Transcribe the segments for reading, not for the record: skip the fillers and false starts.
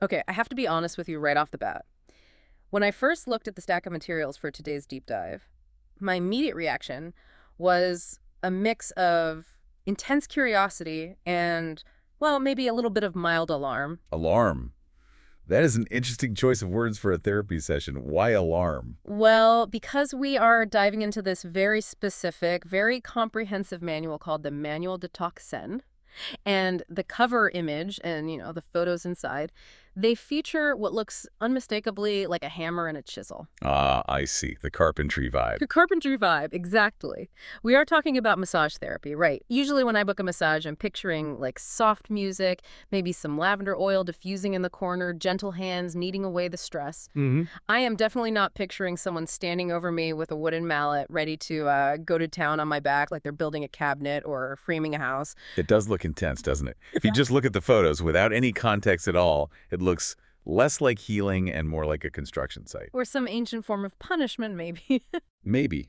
Okay, I have to be honest with you right off the bat. When I first looked at the stack of materials for today's deep dive, my immediate reaction was a mix of intense curiosity and, well, maybe a little bit of mild alarm. Alarm. That is an interesting choice of words for a therapy session. Why alarm? Well, because we are diving into this very specific, very comprehensive manual called the Manual de Tok Sen, and the cover image and, the photos inside, they feature what looks unmistakably like a hammer and a chisel. Ah, I see. The carpentry vibe. The carpentry vibe, exactly. We are talking about massage therapy, right? Usually when I book a massage, I'm picturing like soft music, maybe some lavender oil diffusing in the corner, gentle hands kneading away the stress. I am definitely not picturing someone standing over me with a wooden mallet ready to go to town on my back like they're building a cabinet or framing a house. It does look intense, doesn't it? If you just look at the photos without any context at all, it looks less like healing and more like a construction site. Or some ancient form of punishment, maybe. Maybe.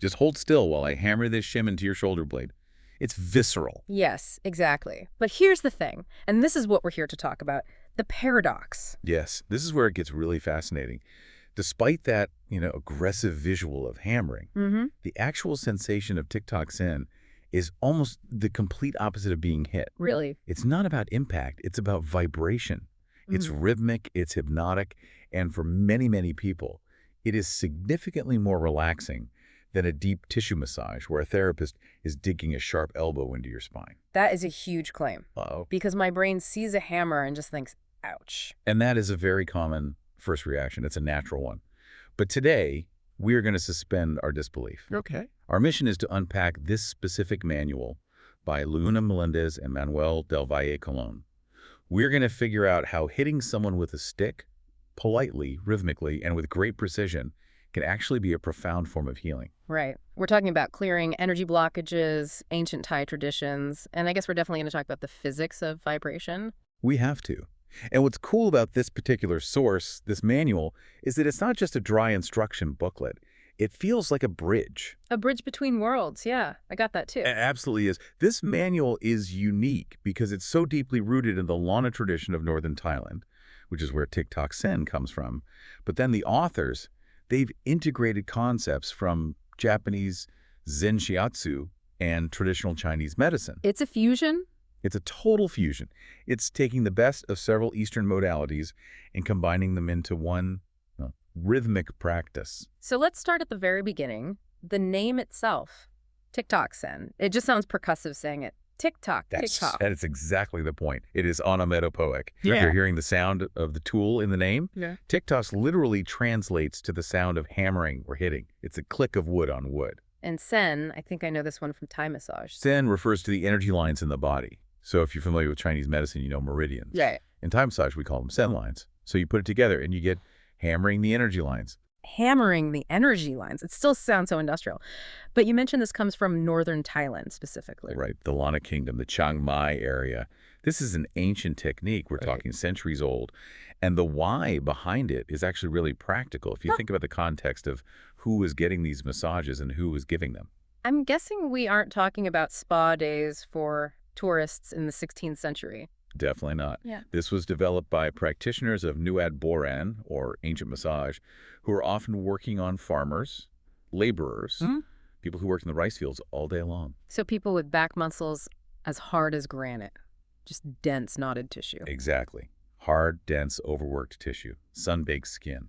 Just hold still while I hammer this shim into your shoulder blade. It's visceral. Yes, exactly. But here's the thing, and this is what we're here to talk about, the paradox. Yes, this is where it gets really fascinating. Despite that, aggressive visual of hammering, the actual sensation of Tok Sen is almost the complete opposite of being hit. Really? It's not about impact, it's about vibration. It's rhythmic, it's hypnotic, and for many, many people, it is significantly more relaxing than a deep tissue massage where a therapist is digging a sharp elbow into your spine. That is a huge claim. Uh-oh. Because my brain sees a hammer and just thinks, ouch. And that is a very common first reaction. It's a natural one. But today, we are going to suspend our disbelief. Okay. Our mission is to unpack this specific manual by Leunam, Meléndez and Manuel del Valle, Colón. We're going to figure out how hitting someone with a stick, politely, rhythmically, and with great precision, can actually be a profound form of healing. Right. We're talking about clearing energy blockages, ancient Thai traditions, and I guess we're definitely going to talk about the physics of vibration. We have to. And what's cool about this particular source, this manual, is that it's not just a dry instruction booklet. It feels like a bridge. A bridge between worlds, yeah. I got that too. It absolutely is. This manual is unique because it's so deeply rooted in the Lana tradition of northern Thailand, which is where Tok Sen comes from. But then the authors, they've integrated concepts from Japanese Zen Shiatsu and traditional Chinese medicine. It's a fusion? It's a total fusion. It's taking the best of several Eastern modalities and combining them into one rhythmic practice. So let's start at the very beginning. The name itself, Tok Sen. It just sounds percussive saying it. Tick-tock, tick-tock. That is exactly the point. It is onomatopoeic. Yeah. You're hearing the sound of the tool in the name. Yeah. Tick-tock literally translates to the sound of hammering or hitting. It's a click of wood on wood. And Sen, I think I know this one from Thai massage. Sen refers to the energy lines in the body. So if you're familiar with Chinese medicine, you know meridians. Right. In Thai massage, we call them Sen lines. So you put it together and you get hammering the energy lines. Hammering the energy lines. It still sounds so industrial. But you mentioned this comes from northern Thailand specifically. Right, the Lana Kingdom, the Chiang Mai area. This is an ancient technique. We're talking centuries old. And the why behind it is actually really practical. If you think about the context of who was getting these massages and who was giving them. I'm guessing we aren't talking about spa days for tourists in the 16th century. Definitely not. Yeah. This was developed by practitioners of Nuad Boran, or ancient massage, who are often working on farmers, laborers, people who worked in the rice fields all day long. So people with back muscles as hard as granite, just dense knotted tissue. Exactly. Hard, dense, overworked tissue, sun-baked skin.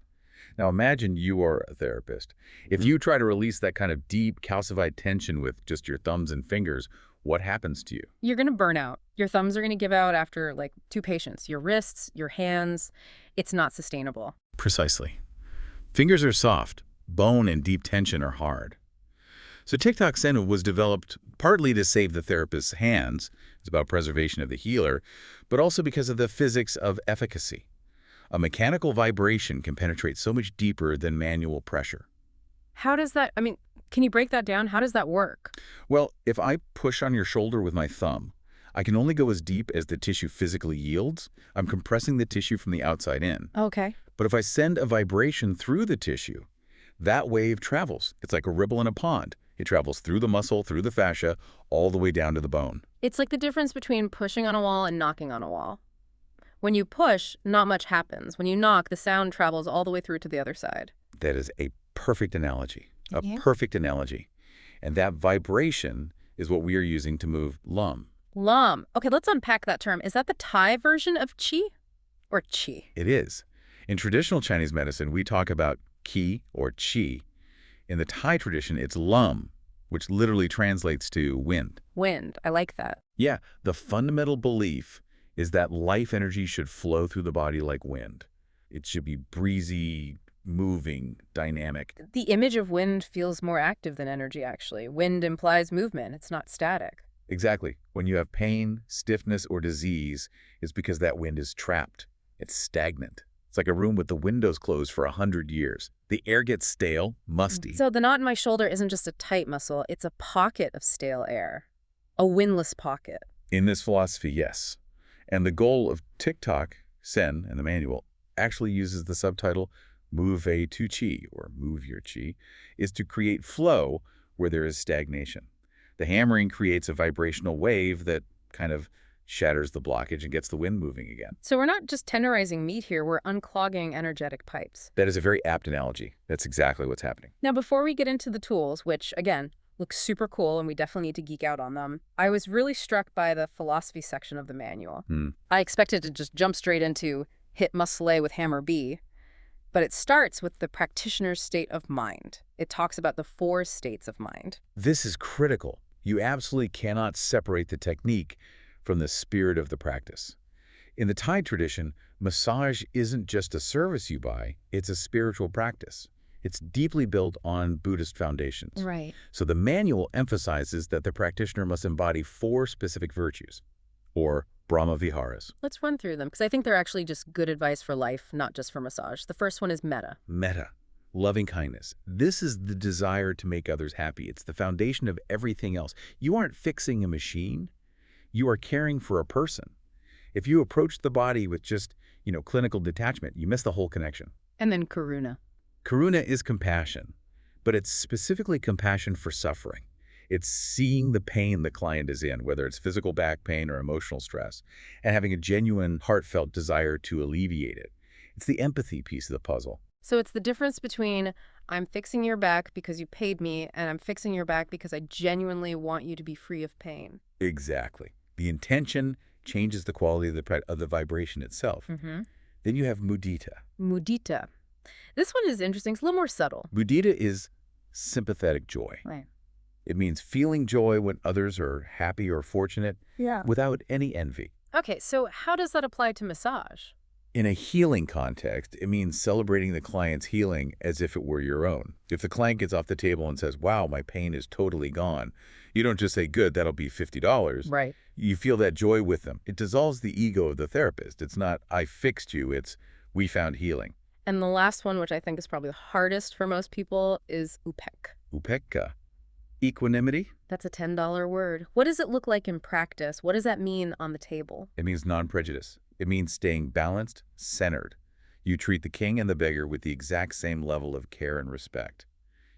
Now imagine you are a therapist. If you try to release that kind of deep, calcified tension with just your thumbs and fingers, what happens to you? You're going to burn out. Your thumbs are going to give out after like 2 patients. Your wrists, your hands, it's not sustainable. Precisely. Fingers are soft. Bone and deep tension are hard. So Tok Sen was developed partly to save the therapist's hands. It's about preservation of the healer, but also because of the physics of efficacy. A mechanical vibration can penetrate so much deeper than manual pressure. How does that, can you break that down? How does that work? Well, if I push on your shoulder with my thumb, I can only go as deep as the tissue physically yields. I'm compressing the tissue from the outside in. Okay. But if I send a vibration through the tissue, that wave travels. It's like a ripple in a pond. It travels through the muscle, through the fascia, all the way down to the bone. It's like the difference between pushing on a wall and knocking on a wall. When you push, not much happens. When you knock, the sound travels all the way through to the other side. That is a perfect analogy. A Yeah. perfect analogy. And that vibration is what we are using to move lum. Lum. Okay, let's unpack that term. Is that the Thai version of qi or qi? It is. In traditional Chinese medicine, we talk about qi or qi. In the Thai tradition, it's lum, which literally translates to wind. Wind. I like that. Yeah, the fundamental belief is that life energy should flow through the body like wind. It should be breezy, moving, dynamic. The image of wind feels more active than energy, actually. Wind implies movement. It's not static. Exactly. When you have pain, stiffness, or disease, it's because that wind is trapped. It's stagnant. It's like a room with the windows closed for 100 years. The air gets stale, musty. So the knot in my shoulder isn't just a tight muscle. It's a pocket of stale air. A windless pocket. In this philosophy, yes. And the goal of Tok Sen and the manual actually uses the subtitle Move to Qi, or Move Your Qi, is to create flow where there is stagnation. The hammering creates a vibrational wave that kind of shatters the blockage and gets the wind moving again. So we're not just tenderizing meat here, we're unclogging energetic pipes. That is a very apt analogy. That's exactly what's happening. Now, before we get into the tools, which, again, look super cool and we definitely need to geek out on them, I was really struck by the philosophy section of the manual. I expected to just jump straight into hit must slay with hammer B, but it starts with the practitioner's state of mind. It talks about the 4 states of mind. This is critical. You absolutely cannot separate the technique from the spirit of the practice. In the Thai tradition, massage isn't just a service you buy, it's a spiritual practice. It's deeply built on Buddhist foundations. Right. So the manual emphasizes that the practitioner must embody 4 specific virtues, or Brahma Viharas. Let's run through them, because I think they're actually just good advice for life, not just for massage. The first one is metta. Metta, loving kindness. This is the desire to make others happy. It's the foundation of everything else. You aren't fixing a machine. You are caring for a person. If you approach the body with just, clinical detachment, you miss the whole connection. And then karuna. Karuna is compassion, but it's specifically compassion for suffering. It's seeing the pain the client is in, whether it's physical back pain or emotional stress, and having a genuine, heartfelt desire to alleviate it. It's the empathy piece of the puzzle. So it's the difference between I'm fixing your back because you paid me and I'm fixing your back because I genuinely want you to be free of pain. Exactly. The intention changes the quality of the vibration itself. Then you have mudita. Mudita. This one is interesting. It's a little more subtle. Mudita is sympathetic joy. Right. It means feeling joy when others are happy or fortunate without any envy. Okay, so how does that apply to massage? In a healing context, it means celebrating the client's healing as if it were your own. If the client gets off the table and says, wow, my pain is totally gone, you don't just say, good, that'll be $50. Right. You feel that joy with them. It dissolves the ego of the therapist. It's not, I fixed you. It's, we found healing. And the last one, which I think is probably the hardest for most people, is upek. Upekkha. Equanimity. That's a $10 word. What does it look like in practice? What does that mean on the table? It means non-prejudice. It means staying balanced, centered. You treat the king and the beggar with the exact same level of care and respect.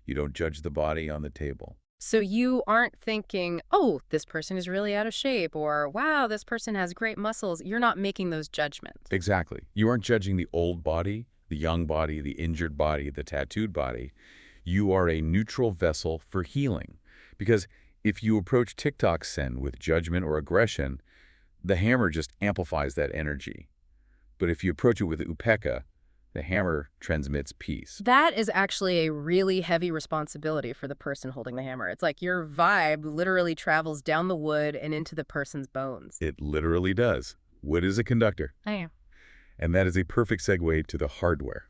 You don't judge the body on the table. So you aren't thinking, oh, this person is really out of shape, or wow, this person has great muscles. You're not making those judgments. Exactly. You aren't judging the old body, the young body, the injured body, the tattooed body. You are a neutral vessel for healing. Because if you approach Tok Sen with judgment or aggression, the hammer just amplifies that energy. But if you approach it with upekkha, the hammer transmits peace. That is actually a really heavy responsibility for the person holding the hammer. It's like your vibe literally travels down the wood and into the person's bones. It literally does. Wood is a conductor. I am. And that is a perfect segue to the hardware.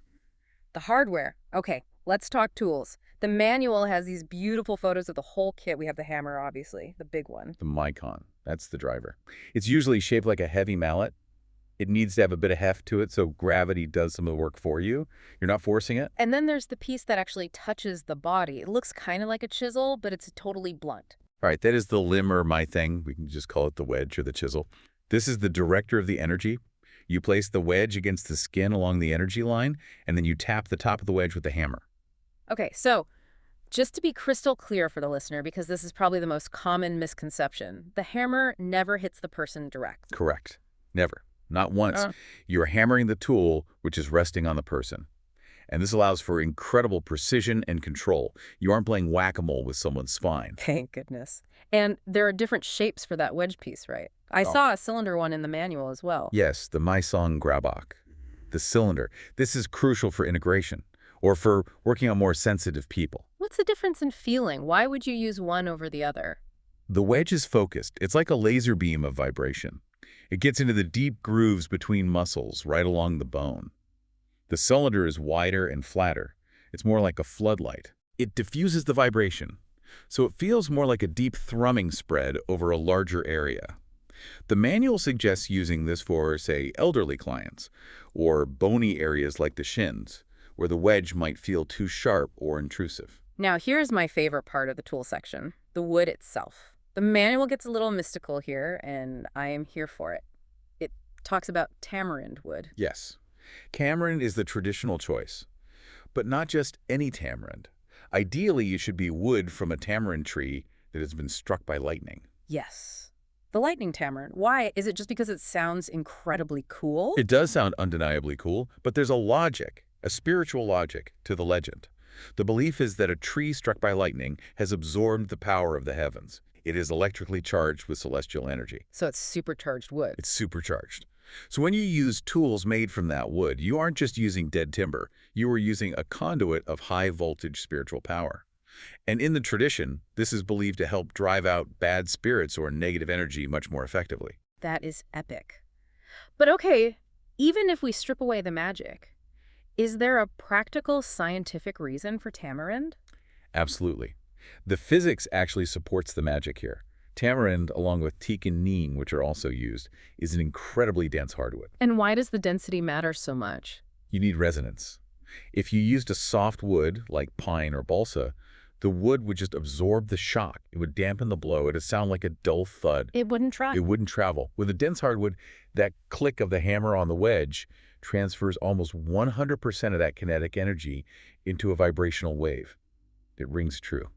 The hardware. Okay, let's talk tools. The manual has these beautiful photos of the whole kit. We have the hammer, obviously, the big one. The Micon. That's the driver. It's usually shaped like a heavy mallet. It needs to have a bit of heft to it, so gravity does some of the work for you. You're not forcing it. And then there's the piece that actually touches the body. It looks kind of like a chisel, but it's totally blunt. All right, that is the limb or my thing. We can just call it the wedge or the chisel. This is the director of the energy. You place the wedge against the skin along the energy line, and then you tap the top of the wedge with the hammer. Okay, so just to be crystal clear for the listener, because this is probably the most common misconception, the hammer never hits the person direct. Correct. Never. not once. Uh, You're hammering the tool, which is resting on the person. And this allows for incredible precision and control. You aren't playing whack-a-mole with someone's spine. Thank goodness. And there are different shapes for that wedge piece, right? I Oh. saw a cylinder one in the manual as well. Yes, the Maison Grabach, the cylinder. This is crucial for integration or for working on more sensitive people. What's the difference in feeling? Why would you use one over the other? The wedge is focused. It's like a laser beam of vibration. It gets into the deep grooves between muscles right along the bone. The cylinder is wider and flatter. It's more like a floodlight. It diffuses the vibration, so it feels more like a deep thrumming spread over a larger area. The manual suggests using this for, say, elderly clients, or bony areas like the shins, where the wedge might feel too sharp or intrusive. Now, here's my favorite part of the tool section, the wood itself. The manual gets a little mystical here, and I am here for it. It talks about tamarind wood. Yes, tamarind is the traditional choice, but not just any tamarind. Ideally, it should be wood from a tamarind tree that has been struck by lightning. Yes. The lightning tamarind. Why? Is it just because it sounds incredibly cool? It does sound undeniably cool, but there's a logic, a spiritual logic, to the legend. The belief is that a tree struck by lightning has absorbed the power of the heavens. It is electrically charged with celestial energy. So it's supercharged wood. It's supercharged. So when you use tools made from that wood, you aren't just using dead timber. You are using a conduit of high-voltage spiritual power. And in the tradition, this is believed to help drive out bad spirits or negative energy much more effectively. That is epic. But okay, even if we strip away the magic, is there a practical scientific reason for tamarind? Absolutely. The physics actually supports the magic here. Tamarind, along with teak and neem, which are also used, is an incredibly dense hardwood. And why does the density matter so much? You need resonance. If you used a soft wood, like pine or balsa, the wood would just absorb the shock. It would dampen the blow. It would sound like a dull thud. It wouldn't try. It wouldn't travel. With a dense hardwood, that click of the hammer on the wedge transfers almost 100% of that kinetic energy into a vibrational wave. It rings true.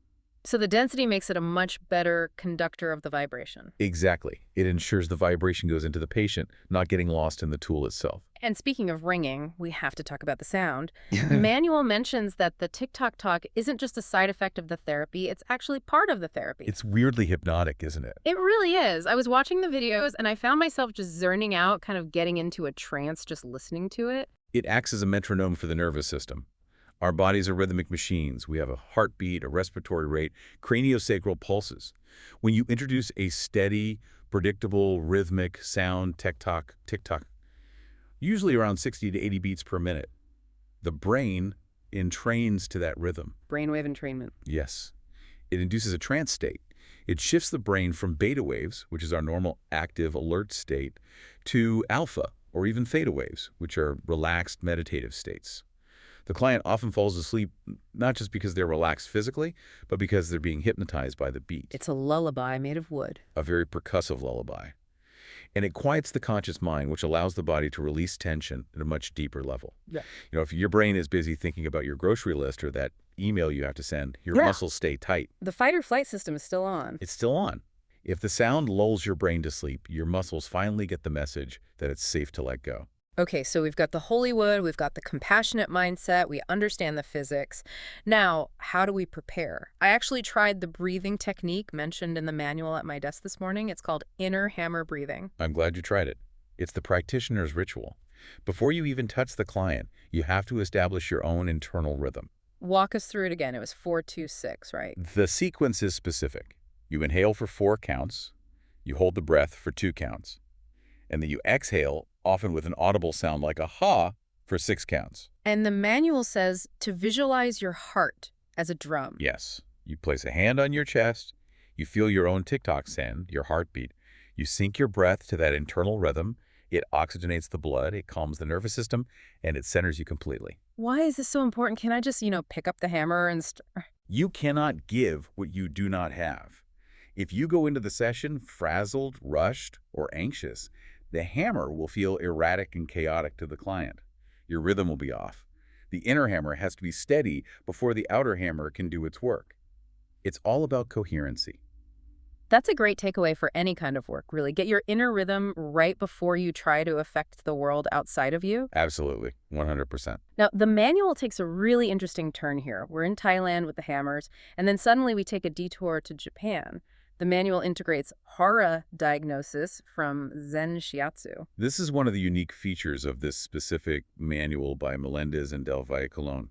So the density makes it a much better conductor of the vibration. Exactly. It ensures the vibration goes into the patient, not getting lost in the tool itself. And speaking of ringing, we have to talk about the sound. The manual mentions that the tick-tock talk isn't just a side effect of the therapy, it's actually part of the therapy. It's weirdly hypnotic, isn't it? It really is. I was watching the videos and I found myself just zoning out, kind of getting into a trance just listening to it. It acts as a metronome for the nervous system. Our bodies are rhythmic machines. We have a heartbeat, a respiratory rate, craniosacral pulses. When you introduce a steady, predictable, rhythmic sound, tick-tock, tick-tock, usually around 60 to 80 beats per minute, the brain entrains to that rhythm. Brainwave entrainment. Yes. It induces a trance state. It shifts the brain from beta waves, which is our normal active alert state, to alpha, or even theta waves, which are relaxed meditative states. The client often falls asleep not just because they're relaxed physically, but because they're being hypnotized by the beat. It's a lullaby made of wood. A very percussive lullaby. And it quiets the conscious mind, which allows the body to release tension at a much deeper level. Yeah. You know, if your brain is busy thinking about your grocery list or that email you have to send, your muscles stay tight. The fight or flight system is still on. It's still on. If the sound lulls your brain to sleep, your muscles finally get the message that it's safe to let go. Okay, so we've got the holy wood, we've got the compassionate mindset, we understand the physics. Now, how do we prepare? I actually tried the breathing technique mentioned in the manual at my desk this morning. It's called inner hammer breathing. I'm glad you tried it. It's the practitioner's ritual. Before you even touch the client, you have to establish your own internal rhythm. Walk us through it again. It was 4-2-6, right? The sequence is specific. You inhale for 4 counts, you hold the breath for 2 counts, and then you exhale, often with an audible sound like a ha, for 6 counts. And the manual says to visualize your heart as a drum. Yes. You place a hand on your chest, you feel your own tick-tock sound, your heartbeat. You sync your breath to that internal rhythm. It oxygenates the blood, it calms the nervous system, and it centers you completely. Why is this so important? Can I just, pick up the hammer and You cannot give what you do not have. If you go into the session frazzled, rushed, or anxious, the hammer will feel erratic and chaotic to the client. Your rhythm will be off. The inner hammer has to be steady before the outer hammer can do its work. It's all about coherency. That's a great takeaway for any kind of work, really. Get your inner rhythm right before you try to affect the world outside of you. Absolutely, 100%. Now, the manual takes a really interesting turn here. We're in Thailand with the hammers, and then suddenly we take a detour to Japan. The manual integrates hara diagnosis from Zen shiatsu. This is one of the unique features of this specific manual by Meléndez and Valle Colón.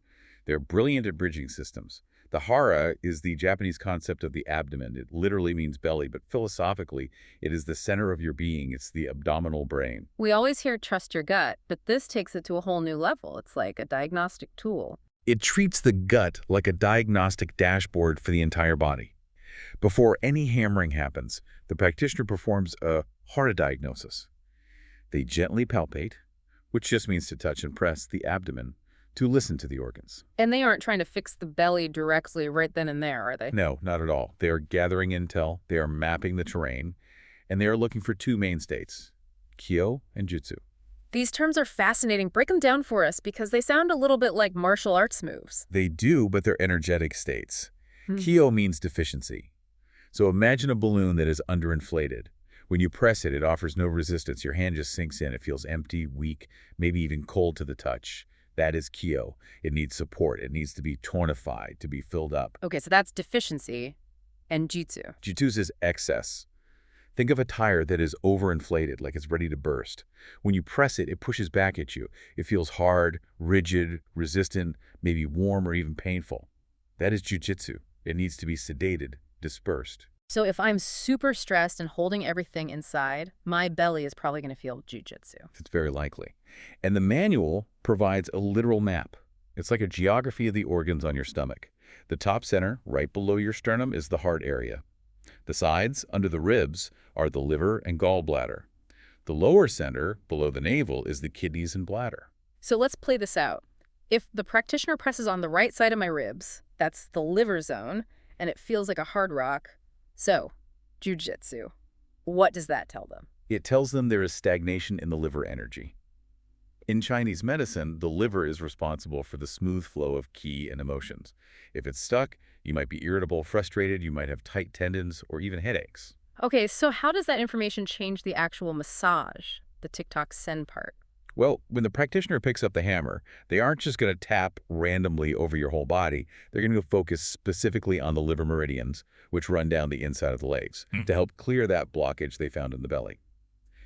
They're brilliant at bridging systems. The hara is the Japanese concept of the abdomen. It literally means belly, but philosophically, it is the center of your being. It's the abdominal brain. We always hear trust your gut, but this takes it to a whole new level. It's like a diagnostic tool. It treats the gut like a diagnostic dashboard for the entire body. Before any hammering happens, the practitioner performs a hara diagnosis. They gently palpate, which just means to touch and press the abdomen, to listen to the organs. And they aren't trying to fix the belly directly right then and there, are they? No, not at all. They are gathering intel, they are mapping the terrain, and they are looking for two main states, kyo and jutsu. These terms are fascinating. Break them down for us because they sound a little bit like martial arts moves. They do, but they're energetic states. Hmm. Kyo means deficiency. So imagine a balloon that is underinflated. When you press it, it offers no resistance. Your hand just sinks in. It feels empty, weak, maybe even cold to the touch. That is kyo. It needs support. It needs to be tonified, to be filled up. Okay, so that's deficiency and jutsu. Jutsu is excess. Think of a tire that is overinflated, like it's ready to burst. When you press it, it pushes back at you. It feels hard, rigid, resistant, maybe warm or even painful. That is jujitsu. It needs to be sedated, dispersed. So if I'm super stressed and holding everything inside, my belly is probably going to feel jujitsu. It's very likely. And the manual provides a literal map. It's like a geography of the organs on your stomach. The top center, right below your sternum, is the heart area. The sides, under the ribs, are the liver and gallbladder. The lower center, below the navel, is the kidneys and bladder. So let's play this out. If the practitioner presses on the right side of my ribs, that's the liver zone, and it feels like a hard rock. So, jujitsu. What does that tell them? It tells them there is stagnation in the liver energy. In Chinese medicine, the liver is responsible for the smooth flow of qi and emotions. If it's stuck, you might be irritable, frustrated, you might have tight tendons, or even headaches. Okay, so how does that information change the actual massage, the Tok Sen part? Well, when the practitioner picks up the hammer, they aren't just going to tap randomly over your whole body. They're going to focus specifically on the liver meridians, which run down the inside of the legs, to help clear that blockage they found in the belly.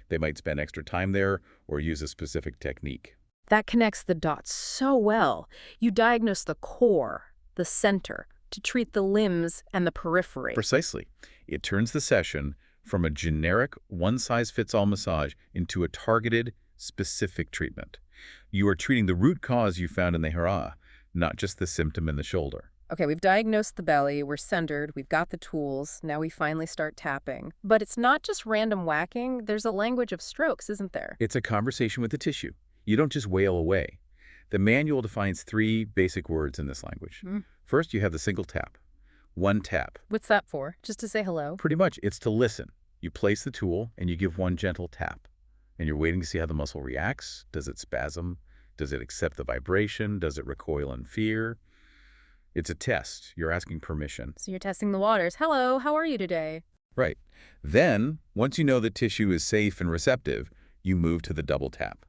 They might spend extra time there or use a specific technique. That connects the dots so well. You diagnose the core, the center, to treat the limbs and the periphery. Precisely. It turns the session from a generic one-size-fits-all massage into a targeted, specific treatment. You are treating the root cause you found in the hara, not just the symptom in the shoulder. Okay, we've diagnosed the belly, we're centered, we've got the tools, now we finally start tapping. But it's not just random whacking, there's a language of strokes, isn't there? It's a conversation with the tissue. You don't just wail away. The manual defines 3 basic words in this language. First, you have the single tap. One tap. What's that for? Just to say hello? Pretty much, it's to listen. You place the tool and you give one gentle tap. And you're waiting to see how the muscle reacts. Does it spasm? Does it accept the vibration? Does it recoil in fear? It's a test. You're asking permission. So you're testing the waters. Hello, how are you today? Right. Then, once you know the tissue is safe and receptive, you move to the double tap.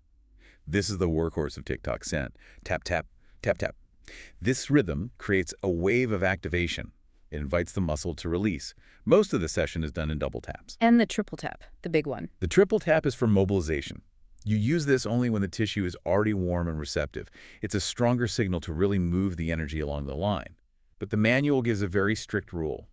This is the workhorse of Tok Sen. Tap, tap, tap, tap. This rhythm creates a wave of activation. It invites the muscle to release. Most of the session is done in double taps. And the triple tap, the big one. The triple tap is for mobilization. You use this only when the tissue is already warm and receptive. It's a stronger signal to really move the energy along the line. But the manual gives a very strict rule.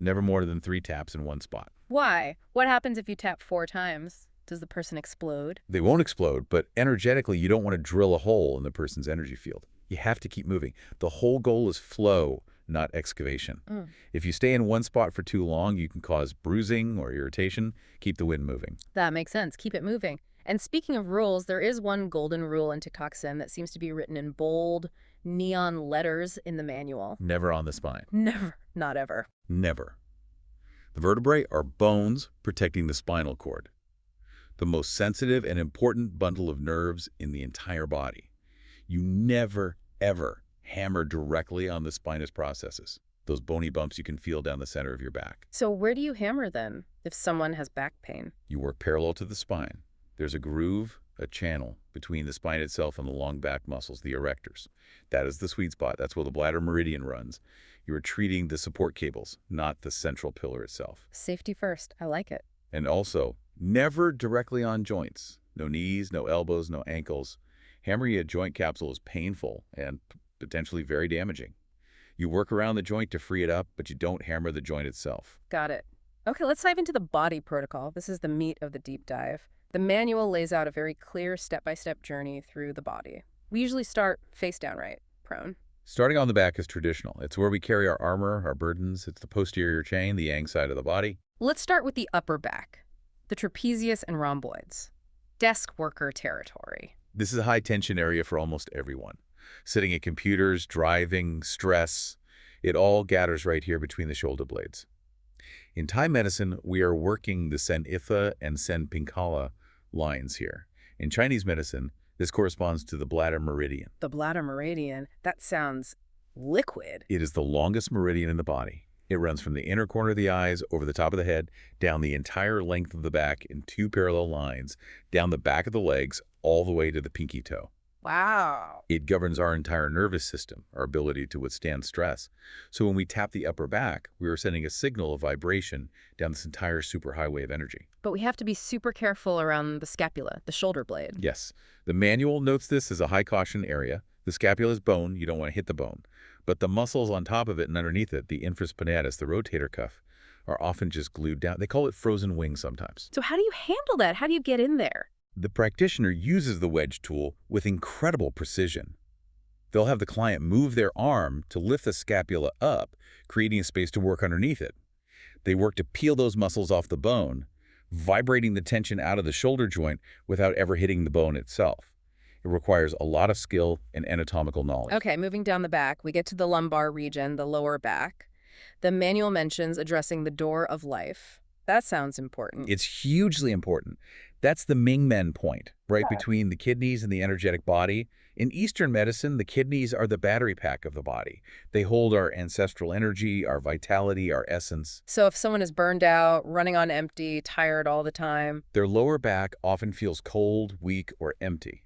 Never more than 3 taps in one spot. Why? What happens if you tap 4 times? Does the person explode? They won't explode, but energetically, you don't want to drill a hole in the person's energy field. You have to keep moving. The whole goal is flow, not excavation. If you stay in one spot for too long, you can cause bruising or irritation. Keep the wind moving. That makes sense. Keep it moving. And speaking of rules, there is one golden rule in Tok Sen that seems to be written in bold, neon letters in the manual. Never on the spine. Never. Not ever. Never. The vertebrae are bones protecting the spinal cord, the most sensitive and important bundle of nerves in the entire body. You never, ever hammer directly on the spinous processes. those bony bumps you can feel down the center of your back. So where do you hammer then if someone has back pain? You work parallel to the spine. There's a groove, a channel, between the spine itself and the long back muscles, the erectors. That is the sweet spot. That's where the bladder meridian runs. You are treating the support cables, not the central pillar itself. Safety first. I like it. And also, never directly on joints. No knees, no elbows, no ankles. Hammering a joint capsule is painful and potentially very damaging. You work around the joint to free it up, but you don't hammer the joint itself. Got it. Okay, let's dive into the body protocol. This is the meat of the deep dive. The manual lays out a very clear step-by-step journey through the body. We usually start face down, right? Prone. Starting on the back is traditional. It's where we carry our armor, our burdens. It's the posterior chain, the yang side of the body. Let's start with the upper back, the trapezius and rhomboids. Desk worker territory. This is a high-tension area for almost everyone. Sitting at computers, driving, stress, it all gathers right here between the shoulder blades. In Thai medicine, we are working the Sen Ifa and Sen Pinkala lines here. In Chinese medicine, this corresponds to the bladder meridian. The bladder meridian, that sounds liquid. It is the longest meridian in the body. It runs from the inner corner of the eyes, over the top of the head, down the entire length of the back in 2 parallel lines, down the back of the legs, all the way to the pinky toe. Wow. It governs our entire nervous system, our ability to withstand stress. So when we tap the upper back, we are sending a signal of vibration down this entire superhighway of energy. But we have to be super careful around the scapula, the shoulder blade. Yes. The manual notes this as a high caution area. The scapula is bone. You don't want to hit the bone. But the muscles on top of it and underneath it, the infraspinatus, the rotator cuff, are often just glued down. They call it frozen wing sometimes. So how do you handle that? How do you get in there? The practitioner uses the wedge tool with incredible precision. They'll have the client move their arm to lift the scapula up, creating a space to work underneath it. They work to peel those muscles off the bone, vibrating the tension out of the shoulder joint without ever hitting the bone itself. It requires a lot of skill and anatomical knowledge. Okay, moving down the back, we get to the lumbar region, the lower back. The manual mentions addressing the door of life. That sounds important. It's hugely important. That's the Ming Men point, right between the kidneys and the energetic body. In Eastern medicine, the kidneys are the battery pack of the body. They hold our ancestral energy, our vitality, our essence. So if someone is burned out, running on empty, tired all the time, their lower back often feels cold, weak, or empty.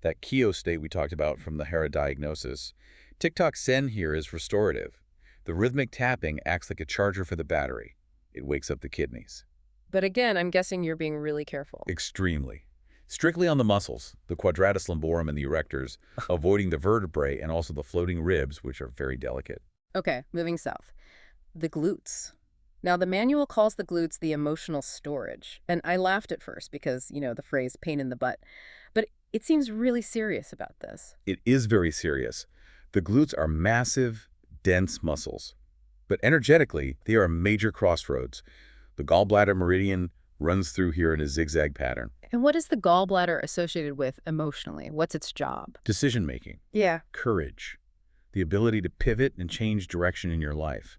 That Kyo state we talked about from the Hera diagnosis. Tok Sen here is restorative. The rhythmic tapping acts like a charger for the battery. It wakes up the kidneys. But again, I'm guessing you're being really careful. Extremely. Strictly on the muscles, the quadratus lumborum and the erectors, avoiding the vertebrae and also the floating ribs, which are very delicate. Okay, moving south. The glutes. Now, the manual calls the glutes the emotional storage. And I laughed at first because, the phrase pain in the butt. But it seems really serious about this. It is very serious. The glutes are massive, dense muscles. But energetically, they are a major crossroads. The gallbladder meridian runs through here in a zigzag pattern. And what is the gallbladder associated with emotionally? What's its job? Decision-making. Yeah. Courage. The ability to pivot and change direction in your life.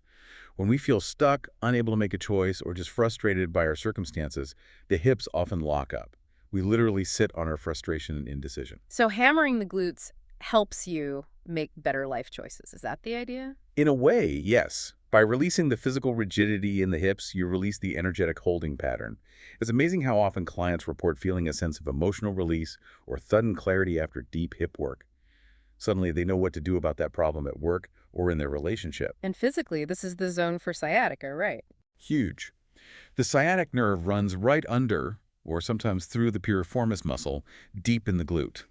When we feel stuck, unable to make a choice, or just frustrated by our circumstances, the hips often lock up. We literally sit on our frustration and indecision. So hammering the glutes helps you make better life choices. Is that the idea? In a way, yes. By releasing the physical rigidity in the hips, you release the energetic holding pattern. It's amazing how often clients report feeling a sense of emotional release or sudden clarity after deep hip work. Suddenly, they know what to do about that problem at work or in their relationship. And physically, this is the zone for sciatica, right? Huge. The sciatic nerve runs right under, or sometimes through the piriformis muscle, deep in the glute.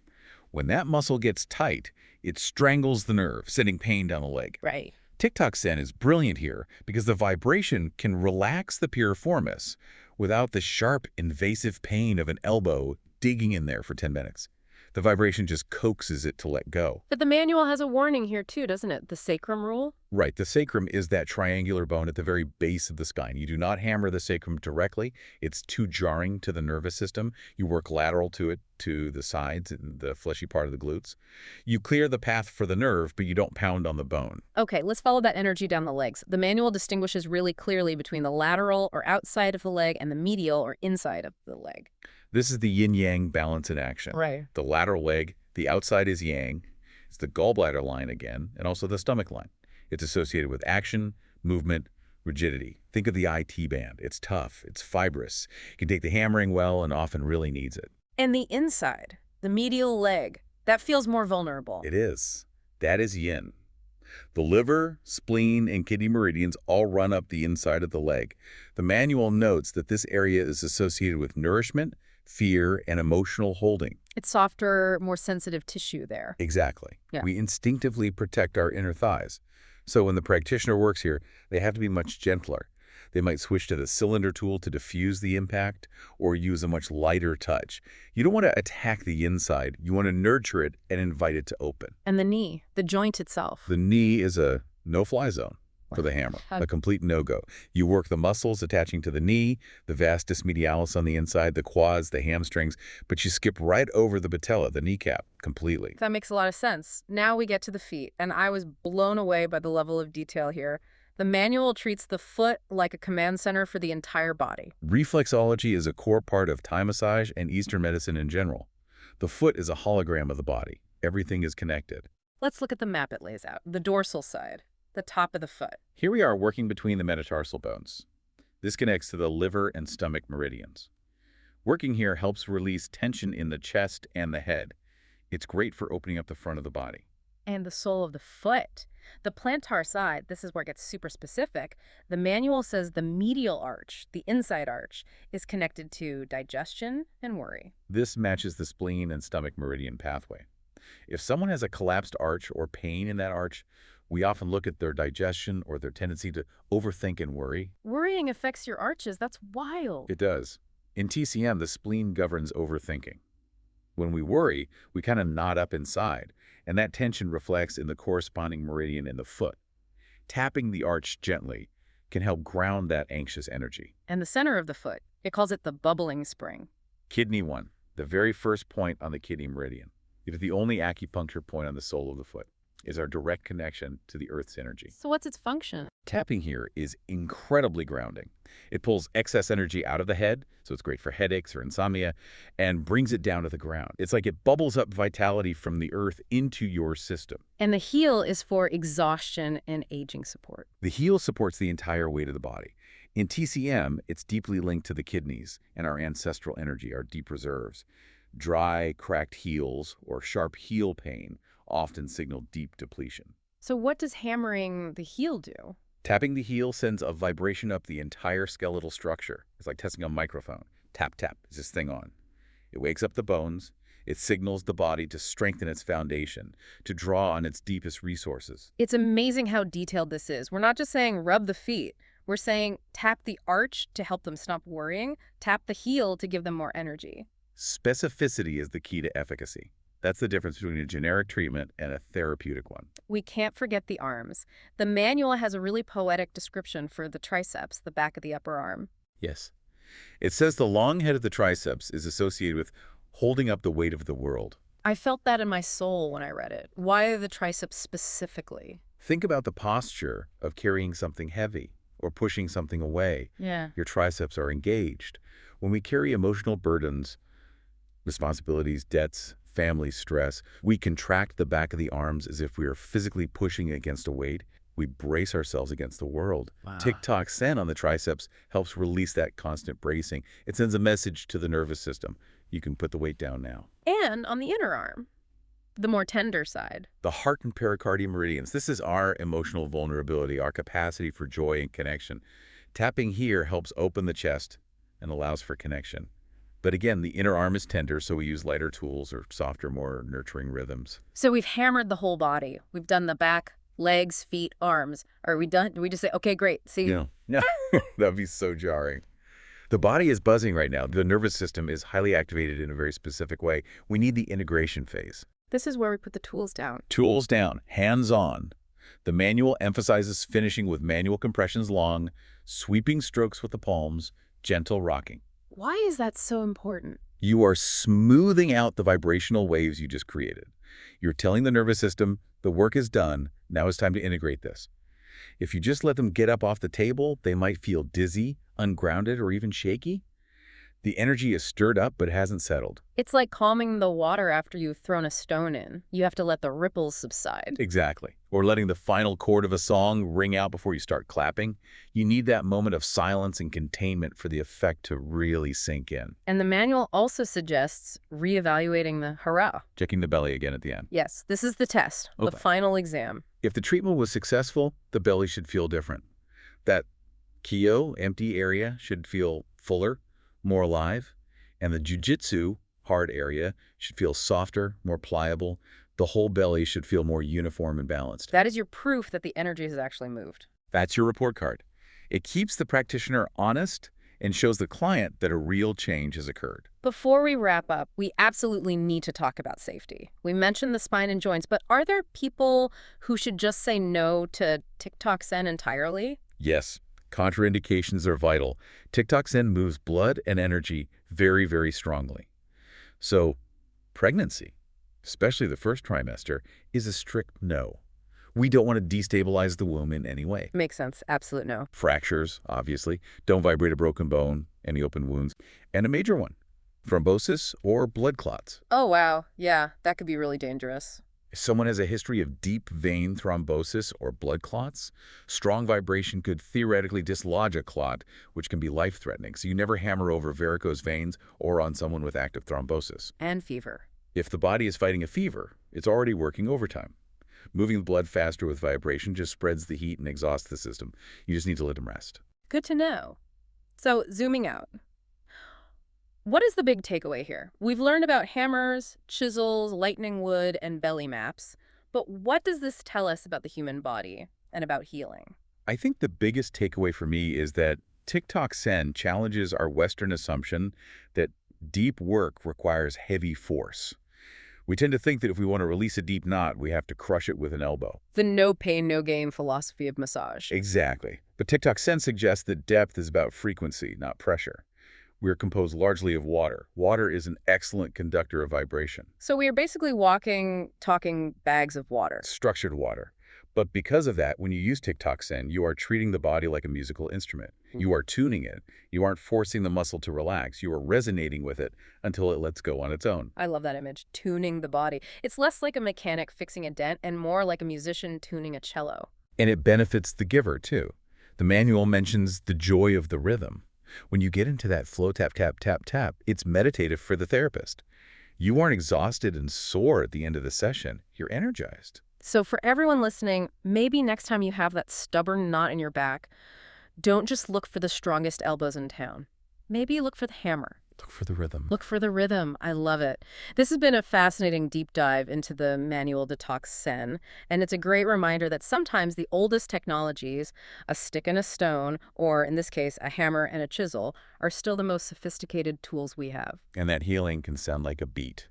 When that muscle gets tight, it strangles the nerve, sending pain down the leg. Right. Tok Sen is brilliant here because the vibration can relax the piriformis without the sharp, invasive pain of an elbow digging in there for 10 minutes. The vibration just coaxes it to let go. But the manual has a warning here too, doesn't it? The sacrum rule? Right. The sacrum is that triangular bone at the very base of the spine. You do not hammer the sacrum directly. It's too jarring to the nervous system. You work lateral to it, to the sides and the fleshy part of the glutes. You clear the path for the nerve, but you don't pound on the bone. Okay, let's follow that energy down the legs. The manual distinguishes really clearly between the lateral or outside of the leg and the medial or inside of the leg. This is the yin-yang balance in action. Right. The lateral leg, the outside is yang. It's the gallbladder line again, and also the stomach line. It's associated with action, movement, rigidity. Think of the IT band. It's tough, it's fibrous. You can take the hammering well and often really needs it. And the inside, the medial leg, that feels more vulnerable. It is. That is yin. The liver, spleen, and kidney meridians all run up the inside of the leg. The manual notes that this area is associated with nourishment, fear, and emotional holding. It's softer, more sensitive tissue there. Exactly. Yeah. We instinctively protect our inner thighs. So when the practitioner works here, they have to be much gentler. They might switch to the cylinder tool to diffuse the impact or use a much lighter touch. You don't want to attack the inside. You want to nurture it and invite it to open. And the knee, the joint itself. The knee is a no-fly zone for the hammer, a complete no-go. You work the muscles attaching to the knee, the vastus medialis on the inside, the quads, the hamstrings, but you skip right over the patella, the kneecap, completely. That makes a lot of sense. Now we get to the feet, and I was blown away by the level of detail here. The manual treats the foot like a command center for the entire body. Reflexology is a core part of Thai massage and Eastern medicine in general. The foot is a hologram of the body. Everything is connected. Let's look at the map it lays out. The dorsal side, the top of the foot. Here we are working between the metatarsal bones. This connects to the liver and stomach meridians. Working here helps release tension in the chest and the head. It's great for opening up the front of the body. And the sole of the foot. The plantar side, this is where it gets super specific. The manual says the medial arch, the inside arch, is connected to digestion and worry. This matches the spleen and stomach meridian pathway. If someone has a collapsed arch or pain in that arch, we often look at their digestion or their tendency to overthink and worry. Worrying affects your arches. That's wild. It does. In TCM, the spleen governs overthinking. When we worry, we kind of knot up inside, and that tension reflects in the corresponding meridian in the foot. Tapping the arch gently can help ground that anxious energy. And the center of the foot, it calls it the bubbling spring. Kidney 1, the very first point on the kidney meridian. It is the only acupuncture point on the sole of the foot. Is our direct connection to the Earth's energy. So what's its function? Tapping here is incredibly grounding. It pulls excess energy out of the head, so it's great for headaches or insomnia, and brings it down to the ground. It's like it bubbles up vitality from the Earth into your system. And the heel is for exhaustion and aging support. The heel supports the entire weight of the body. In TCM, it's deeply linked to the kidneys and our ancestral energy, our deep reserves. Dry, cracked heels or sharp heel pain often signal deep depletion. So what does hammering the heel do? Tapping the heel sends a vibration up the entire skeletal structure. It's like testing a microphone. Tap, tap, is this thing on? It wakes up the bones. It signals the body to strengthen its foundation, to draw on its deepest resources. It's amazing how detailed this is. We're not just saying rub the feet. We're saying tap the arch to help them stop worrying, tap the heel to give them more energy. Specificity is the key to efficacy. That's the difference between a generic treatment and a therapeutic one. We can't forget the arms. The manual has a really poetic description for the triceps, the back of the upper arm. Yes. It says the long head of the triceps is associated with holding up the weight of the world. I felt that in my soul when I read it. Why the triceps specifically? Think about the posture of carrying something heavy or pushing something away. Yeah. Your triceps are engaged. When we carry emotional burdens, responsibilities, debts, family stress, we contract the back of the arms as if we are physically pushing against a weight. We brace ourselves against the world. Wow. Tok Sen on the triceps helps release that constant bracing. It sends a message to the nervous system. You can put the weight down now. And on the inner arm, the more tender side. The heart and pericardium meridians. This is our emotional vulnerability, our capacity for joy and connection. Tapping here helps open the chest and allows for connection. But again, the inner arm is tender, so we use lighter tools or softer, more nurturing rhythms. So we've hammered the whole body. We've done the back, legs, feet, arms. Are we done? Do we just say, okay, great, see? No. That'd be so jarring. The body is buzzing right now. The nervous system is highly activated in a very specific way. We need the integration phase. This is where we put the tools down. Tools down, hands on. The manual emphasizes finishing with manual compressions long, sweeping strokes with the palms, gentle rocking. Why is that so important? You are smoothing out the vibrational waves you just created. You're telling the nervous system, the work is done, now it's time to integrate this. If you just let them get up off the table, they might feel dizzy, ungrounded, or even shaky. The energy is stirred up but hasn't settled. It's like calming the water after you've thrown a stone in. You have to let the ripples subside. Exactly. Or letting the final chord of a song ring out before you start clapping. You need that moment of silence and containment for the effect to really sink in. And the manual also suggests reevaluating the hurrah. Checking the belly again at the end. Yes, this is the test, the Okay. final exam. If the treatment was successful, the belly should feel different. That kyo, empty area, should feel fuller, more alive, and the jujitsu, hard area, should feel softer, more pliable. The whole belly should feel more uniform and balanced. That is your proof that the energy has actually moved. That's your report card. It keeps the practitioner honest and shows the client that a real change has occurred. Before we wrap up, we absolutely need to talk about safety. We mentioned the spine and joints, but are there people who should just say no to Tok Sen entirely? Yes, contraindications are vital. Tok Sen moves blood and energy very, very strongly. So, pregnancy, especially the first trimester, is a strict no. We don't want to destabilize the womb in any way. Makes sense. Absolute no. Fractures, obviously. Don't vibrate a broken bone, any open wounds. And a major one, thrombosis or blood clots. Oh, wow. Yeah, that could be really dangerous. If someone has a history of deep vein thrombosis or blood clots, strong vibration could theoretically dislodge a clot, which can be life-threatening. So you never hammer over varicose veins or on someone with active thrombosis. And fever. If the body is fighting a fever, it's already working overtime. Moving the blood faster with vibration just spreads the heat and exhausts the system. You just need to let them rest. Good to know. So, zooming out. What is the big takeaway here? We've learned about hammers, chisels, lightning wood, and belly maps. But what does this tell us about the human body and about healing? I think the biggest takeaway for me is that Tok Sen challenges our Western assumption that deep work requires heavy force. We tend to think that if we want to release a deep knot, we have to crush it with an elbow. The no pain, no gain philosophy of massage. Exactly. But Tok Sen suggests that depth is about frequency, not pressure. We are composed largely of water. Water is an excellent conductor of vibration. So we are basically talking bags of water. Structured water. But because of that, when you use Tok Sen, you are treating the body like a musical instrument. You are tuning it. You aren't forcing the muscle to relax. You are resonating with it until it lets go on its own. I love that image, tuning the body. It's less like a mechanic fixing a dent and more like a musician tuning a cello. And it benefits the giver, too. The manual mentions the joy of the rhythm. When you get into that flow tap, tap, tap, tap, it's meditative for the therapist. You aren't exhausted and sore at the end of the session. You're energized. So for everyone listening, maybe next time you have that stubborn knot in your back, don't just look for the strongest elbows in town. Maybe look for the hammer. Look for the rhythm. Look for the rhythm. I love it. This has been a fascinating deep dive into the manual to Tok Sen, and it's a great reminder that sometimes the oldest technologies, a stick and a stone, or in this case, a hammer and a chisel, are still the most sophisticated tools we have. And that healing can sound like a beat,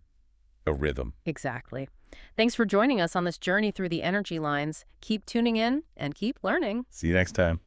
a rhythm. Exactly. Thanks for joining us on this journey through the energy lines. Keep tuning in and keep learning. See you next time.